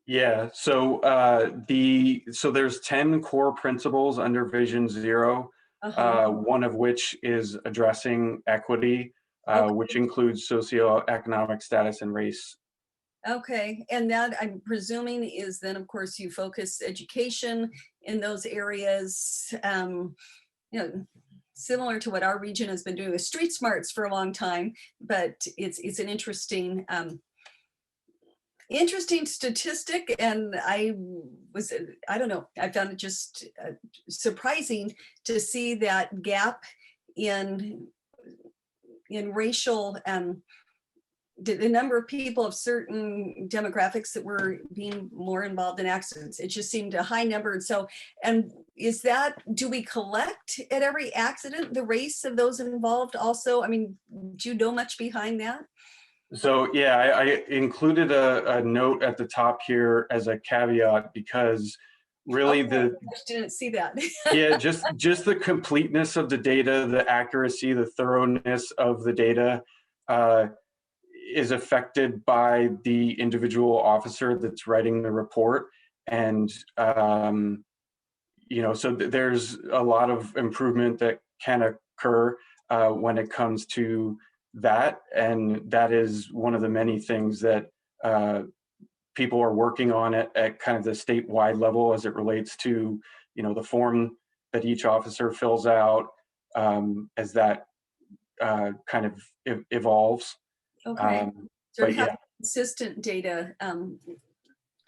Speaker 7: Yeah, so there's 10 core principles under Vision Zero, one of which is addressing equity, which includes socioeconomic status and race.
Speaker 3: Okay, and that I'm presuming is then, of course, you focus education in those areas, similar to what our region has been doing with street smarts for a long time, but it's an interesting statistic. And I don't know, I found it just surprising to see that gap in racial, the number of people of certain demographics that were being more involved in accidents. It just seemed a high number. And so, and do we collect at every accident the race of those involved also? I mean, do you know much behind that?
Speaker 7: So yeah, I included a note at the top here as a caveat because really
Speaker 3: Okay, I just didn't see that.
Speaker 7: yeah, just the completeness of the data, the accuracy, the thoroughness of the data is affected by the individual officer that's writing the report. And so there's a lot of improvement that can occur when it comes to that. And that is one of the many things that people are working on at kind of the statewide level as it relates to, the form that each officer fills out as that kind of evolves.
Speaker 3: Okay, sort
Speaker 7: But
Speaker 3: of
Speaker 7: yeah,
Speaker 3: have consistent data.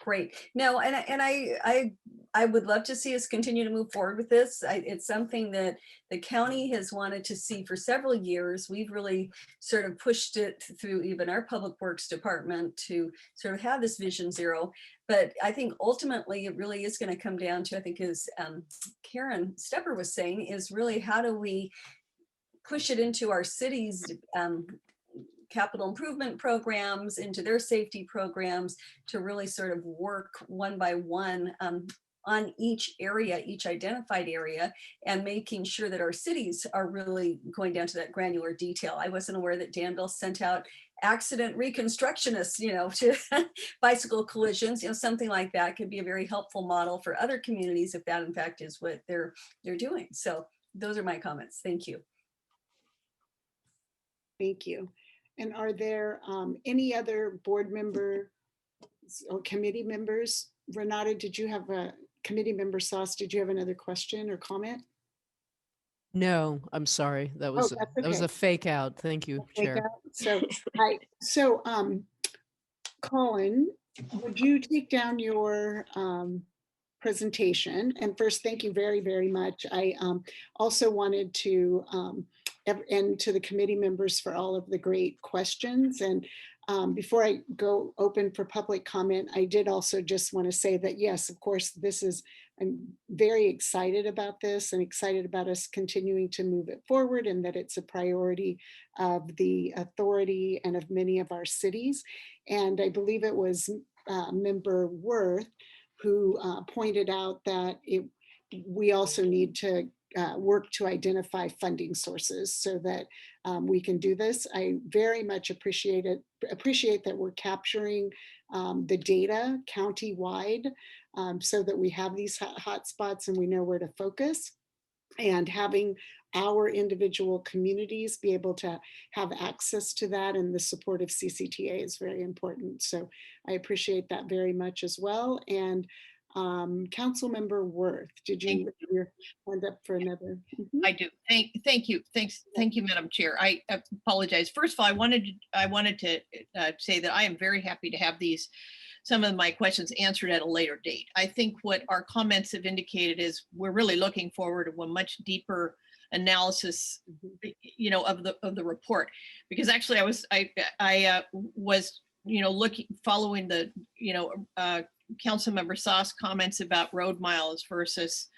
Speaker 3: Great. No, and I would love to see us continue to move forward with this. It's something that the county has wanted to see for several years. We've really sort of pushed it through even our public works department to sort of have this vision zero. But I think ultimately it really is going to come down to, I think as Karen Stepper was saying, is really how do we push it into our cities' capital improvement programs, into their safety programs, to really sort of work one by one on each area, each identified area, and making sure that our cities are really going down to that granular detail. I wasn't aware that Danville sent out accident reconstructionists, to bicycle collisions, something like that could be a very helpful model for other communities if that in fact is what they're doing. So those are my comments. Thank you.
Speaker 2: Thank you. And are there any other board member or committee members? Renata, did you have a committee member? Sauce, did you have another question or comment?
Speaker 4: No, I'm sorry. That was
Speaker 2: that's
Speaker 4: that was
Speaker 2: okay.
Speaker 4: a fake out. Thank you, Chair.
Speaker 2: So Colin, would you take down your presentation? And first, thank you very, very much. I also wanted to and to the committee members for all of the great questions. And before I go open for public comment, I did also just want to say that, yes, of course, I'm very excited about this and excited about us continuing to move it forward, and that it's a priority of the authority and of many of our cities. And I believe it was Member Worth who pointed out that we also need to work to identify funding sources so that we can do this. I very much appreciate that we're capturing the data county-wide so that we have these hot spots and we know where to focus. And having our individual communities be able to have access to that and the support of CCTA is very important. So I appreciate that very much as well. And Council Member Worth, did you raise your hand up for another?
Speaker 8: I do. Thank you. Thank you, Madam Chair. I apologize. First of all, I wanted to say that I am very happy to have some of my questions answered at a later date. I think what our comments have indicated is we're really looking forward to a much deeper analysis, of the report, because actually I was following the Councilmember Sauce comments about road miles versus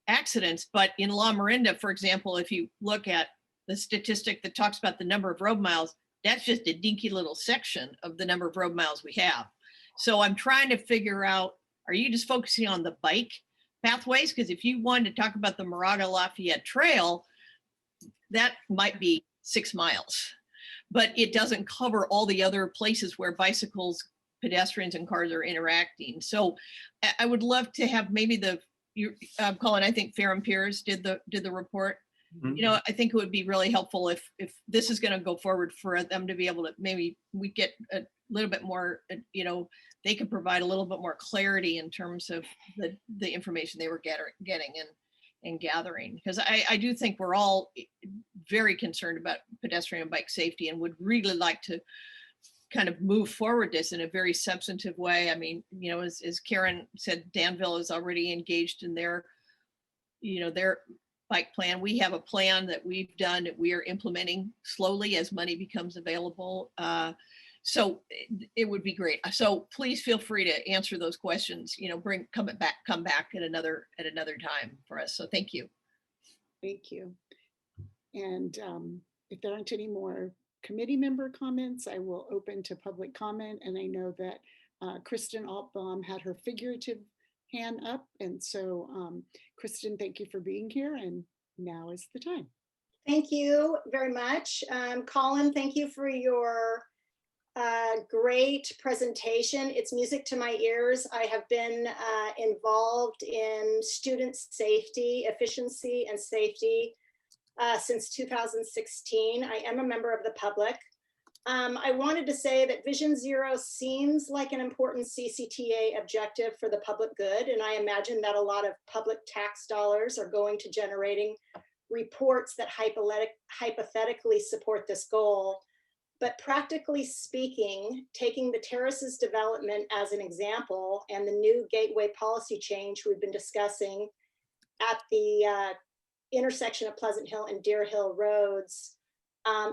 Speaker 8: accidents. But in La Miranda, for example, if you look at the statistic that talks about the number of road miles, that's just a dinky little section of the number of road miles we have. So I'm trying to figure out, are you just focusing on the bike pathways? Because if you wanted to talk about the Moraga Lafayette Trail, that might be 6 miles, but it doesn't cover all the other places where bicycles, pedestrians, and cars are interacting. So I would love to have maybe Colin, I think Farron Pierce did the report.
Speaker 7: Mm-hmm.
Speaker 8: I think it would be really helpful if this is going to go forward, for them to be able to, maybe we get a little bit more, they could provide a little bit more clarity in terms of the information they were getting and gathering. Because I do think we're all very concerned about pedestrian and bike safety and would really like to kind of move forward this in a very substantive way. I mean, as Karen said, Danville is already engaged in their bike plan. We have a plan that we've done that we are implementing slowly as money becomes available. So it would be great. So please feel free to answer those questions, come back at another time for us. So thank you.
Speaker 2: Thank you. And if there aren't any more committee member comments, I will open to public comment. And I know that Kristen Altbaum had her figurative hand up. And so Kristen, thank you for being here. And now is the time.
Speaker 9: Thank you very much. Colin, thank you for your great presentation. It's music to my ears. I have been involved in student safety, efficiency, and safety since 2016. I am a member of the public. I wanted to say that Vision Zero seems like an important CCTA objective for the public good, and I imagine that a lot of public tax dollars are going to generating reports that hypothetically support this goal. But practically speaking, taking the terraces development as an example and the new gateway policy change we've been discussing at the intersection of Pleasant Hill and Deer Hill roads,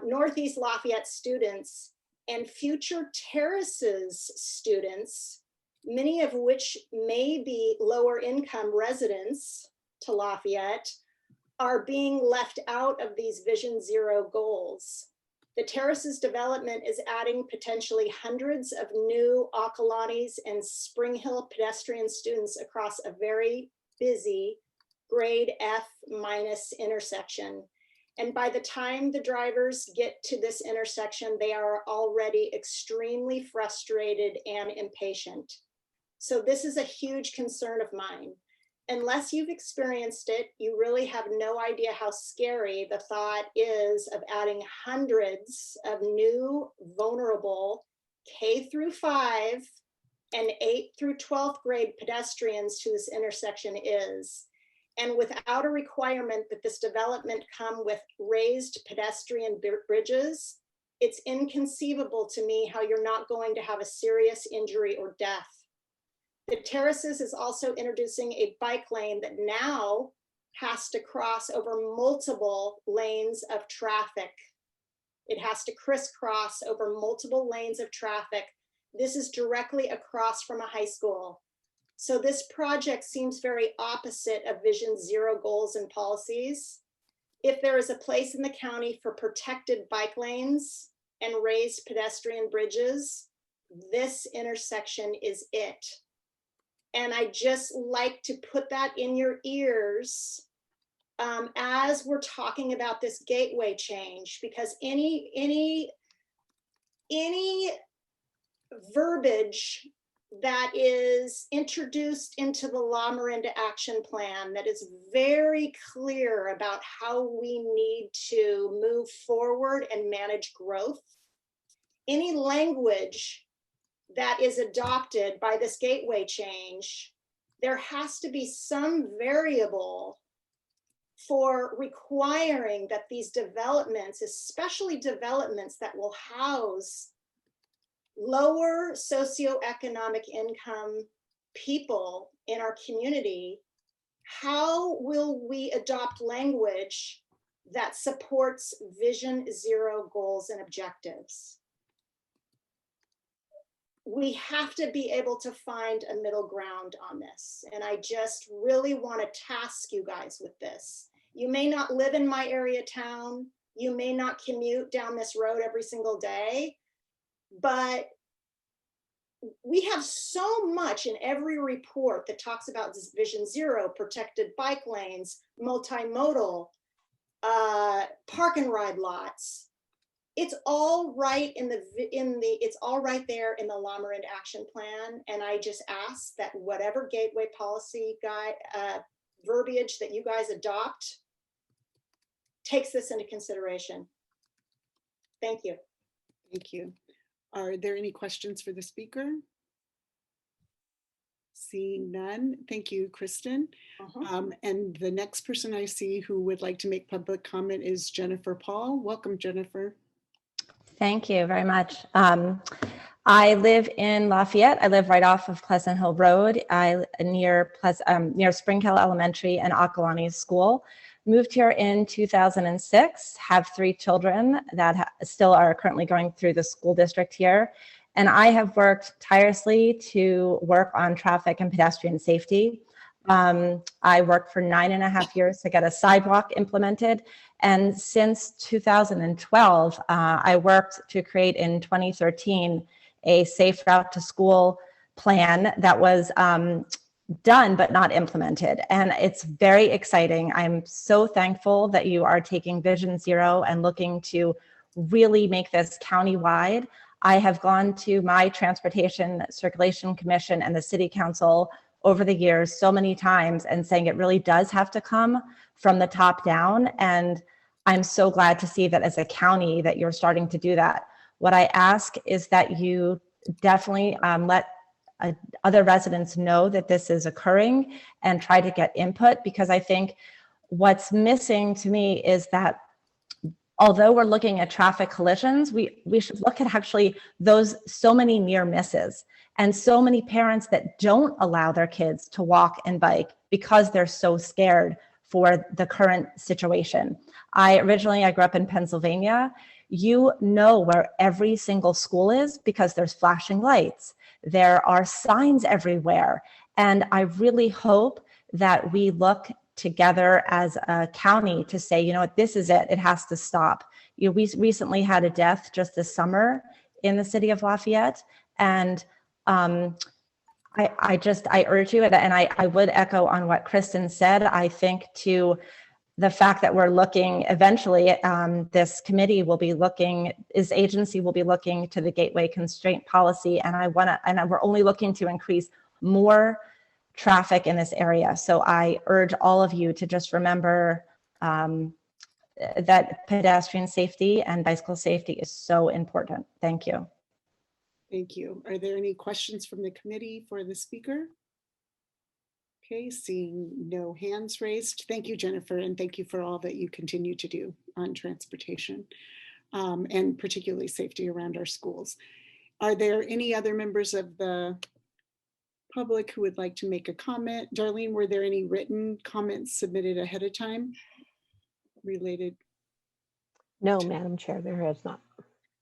Speaker 9: Northeast Lafayette students and future terraces students, many of which may be lower income residents to Lafayette, are being left out of these Vision Zero goals. The terraces development is adding potentially hundreds of new Acalanes and Spring Hill pedestrian students across a very busy grade F- intersection. And by the time the drivers get to this intersection, they are already extremely frustrated and impatient. So this is a huge concern of mine. Unless you've experienced it, you really have no idea how scary the thought is of adding hundreds of new vulnerable K-5 and 8th through 12th grade pedestrians to this intersection is. And without a requirement that this development come with raised pedestrian bridges, it's inconceivable to me how you're not going to have a serious injury or death. The terraces is also introducing a bike lane that now has to cross over multiple lanes of traffic. It has to crisscross over multiple lanes of traffic. This is directly across from a high school. So this project seems very opposite of Vision Zero goals and policies. If there is a place in the county for protected bike lanes and raised pedestrian bridges, this intersection is it. And I just like to put that in your ears as we're talking about this gateway change, because any verbiage that is introduced into the La Miranda Action Plan that is very clear about how we need to move forward and manage growth, any language that is adopted by this gateway change, there has to be some variable for requiring that these developments, especially developments that will house lower socioeconomic income people in our community, how will we adopt language that supports Vision Zero goals and objectives? We have to be able to find a middle ground on this. And I just really want to task you guys with this. You may not live in my area town. You may not commute down this road every single day, but we have so much in every report that talks about this Vision Zero, protected bike lanes, multimodal, park and ride lots. It's all right it's all right there in the La Miranda Action Plan. And I just ask that whatever gateway policy verbiage that you guys adopt takes this into consideration. Thank you.
Speaker 2: Thank you. Are there any questions for the speaker? Seeing none. Thank you, Kristen. And the next person I see who would like to make public comment is Jennifer Paul. Welcome, Jennifer.
Speaker 10: Thank you very much. I live in Lafayette. I live right off of Pleasant Hill Road, near Spring Hill Elementary and Acalanes School. Moved here in 2006, have 3 children that still are currently going through the school district here. And I have worked tirelessly to work on traffic and pedestrian safety. I worked for 9.5 years to get a sidewalk implemented. And since 2012, I worked to create in 2013 a safe route to school plan that was done but not implemented. And it's very exciting. I'm so thankful that you are taking Vision Zero and looking to really make this countywide. I have gone to my Transportation Circulation Commission and the City Council over the years so many times and saying it really does have to come from the top down. And I'm so glad to see that as a county that you're starting to do that. What I ask is that you definitely let other residents know that this is occurring and try to get input, because I think what's missing to me is that although we're looking at traffic collisions, we should look at actually those so many near misses and so many parents that don't allow their kids to walk and bike because they're so scared for the current situation. I grew up in Pennsylvania. You know where every single school is because there's flashing lights. There are signs everywhere. And I really hope that we look together as a county to say, you know what, this is it. It has to stop. You know, we recently had a death just this summer in the city of Lafayette. And I urge you, and I would echo on what Kristen said. I think to the fact that we're looking eventually, this committee will be looking, this agency will be looking to the gateway constraint policy. And we're only looking to increase more traffic in this area. So I urge all of you to just remember that pedestrian safety and bicycle safety is so important. Thank you.
Speaker 2: Thank you. Are there any questions from the committee for the speaker? Okay, seeing no hands raised. Thank you, Jennifer, and thank you for all that you continue to do on transportation and particularly safety around our schools. Are there any other members of the public who would like to make a comment? Darlene, were there any written comments submitted ahead of time related?
Speaker 1: No, Madam Chair, there has not.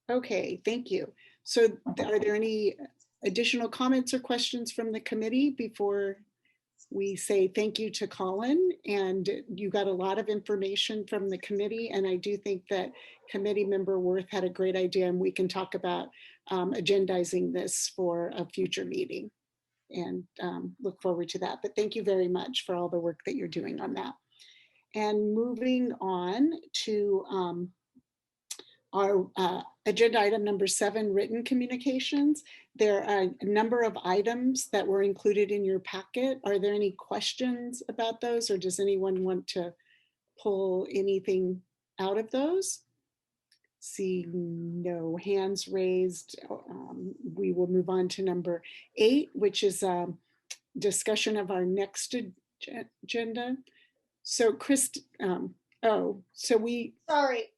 Speaker 2: Okay, thank you. So are there any additional comments or questions from the committee before we say thank you to Colin? And you got a lot of information from the committee, and I do think that Committee Member Worth had a great idea, and we can talk about agendizing this for a future meeting, and look forward to that. But thank you very much for all the work that you're doing on that. And moving on to our agenda item number 7, written communications. There are a number of items that were included in your packet. Are there any questions about those, or does anyone want to pull anything out of those? Seeing no hands raised, we will move on to number 8, which is a discussion of our next agenda. So
Speaker 9: Sorry.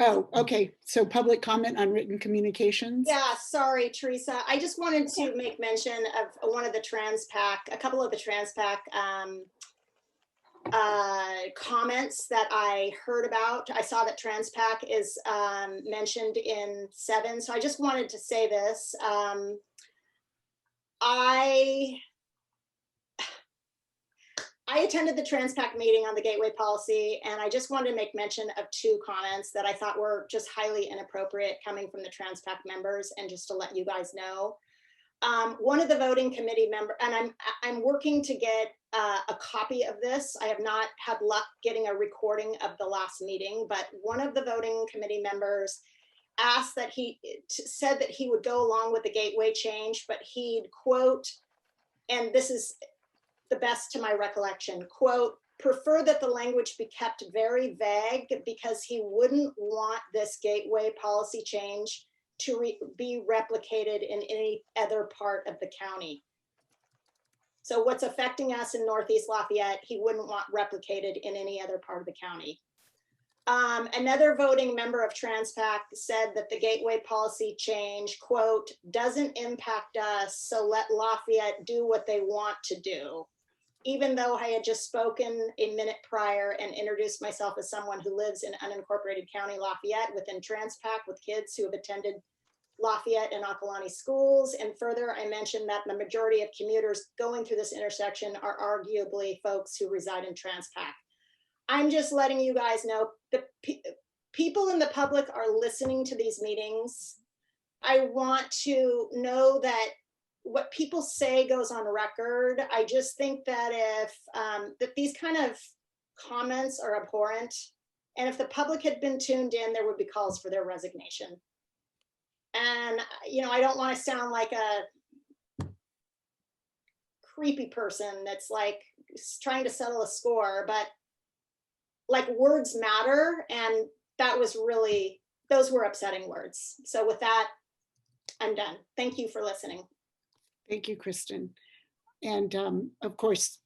Speaker 2: Oh, okay. So public comment on written communications?
Speaker 9: Yeah, sorry, Teresa. I just wanted to make mention of one of the a couple of the TransPAC comments that I heard about. I saw that TransPAC is mentioned in 7. So I just wanted to say this. I attended the TransPAC meeting on the gateway policy, and I just wanted to make mention of 2 comments that I thought were just highly inappropriate coming from the TransPAC members, and just to let you guys know. One of the voting committee members, and I'm working to get a copy of this. I have not had luck getting a recording of the last meeting, but one of the voting committee members asked that said that he would go along with the gateway change, but he'd quote, and this is the best to my recollection, quote, prefer that the language be kept very vague because he wouldn't want this gateway policy change to be replicated in any other part of the county. So what's affecting us in Northeast Lafayette, he wouldn't want replicated in any other part of the county. Another voting member of TransPAC said that the gateway policy change, quote, doesn't impact us, so let Lafayette do what they want to do. Even though I had just spoken a minute prior and introduced myself as someone who lives in unincorporated county Lafayette within TransPAC with kids who have attended Lafayette and Occolani schools. And further, I mentioned that the majority of commuters going through this intersection are arguably folks who reside in Transpac. I'm just letting you guys know the people in the public are listening to these meetings. I want to know that what people say goes on record. I just think that if that these kind of comments are abhorrent, and if the public had been tuned in, there would be calls for their resignation. And, you know, I don't want to sound like a creepy person that's like trying to settle a score, but like words matter. And that was really, those were upsetting words. So with that, I'm done. Thank you for listening.
Speaker 2: Thank you, Kristen. And of course,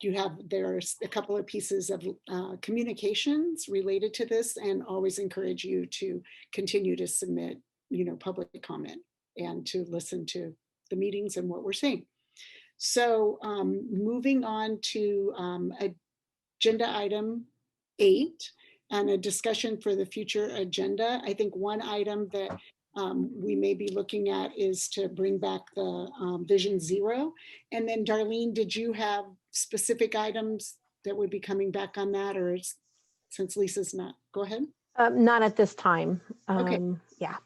Speaker 2: there's a couple of pieces of communications related to this, and always encourage you to continue to submit, you know, public comment and to listen to the meetings and what we're saying. So moving on to agenda item 8 and a discussion for the future agenda. I think one item that we may be looking at is to bring back the Vision Zero. And then Darlene, did you have specific items that would be coming back on that, or since Lisa's not? Go ahead.
Speaker 1: Not at this time.
Speaker 2: Okay.
Speaker 1: Yeah.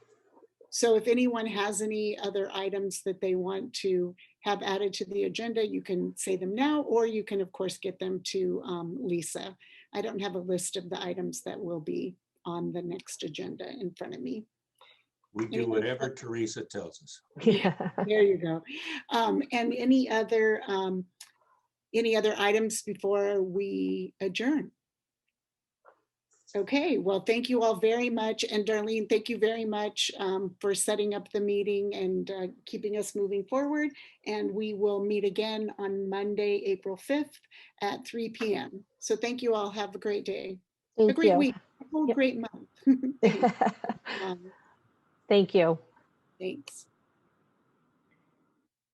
Speaker 2: So if anyone has any other items that they want to have added to the agenda, you can say them now, or you can of course get them to Lisa. I don't have a list of the items that will be on the next agenda in front of me.
Speaker 5: We do whatever Teresa tells us.
Speaker 1: Yeah.
Speaker 2: There you go. And any other items before we adjourn? Okay, well, thank you all very much. And Darlene, thank you very much for setting up the meeting and keeping us moving forward. And we will meet again on Monday, April 5th at 3 p.m. So thank you all. Have a great day.
Speaker 1: Thank
Speaker 2: A great
Speaker 1: you.
Speaker 2: week. A whole
Speaker 1: Yep.
Speaker 2: great month. Thanks.
Speaker 1: Thank you.
Speaker 2: Thanks.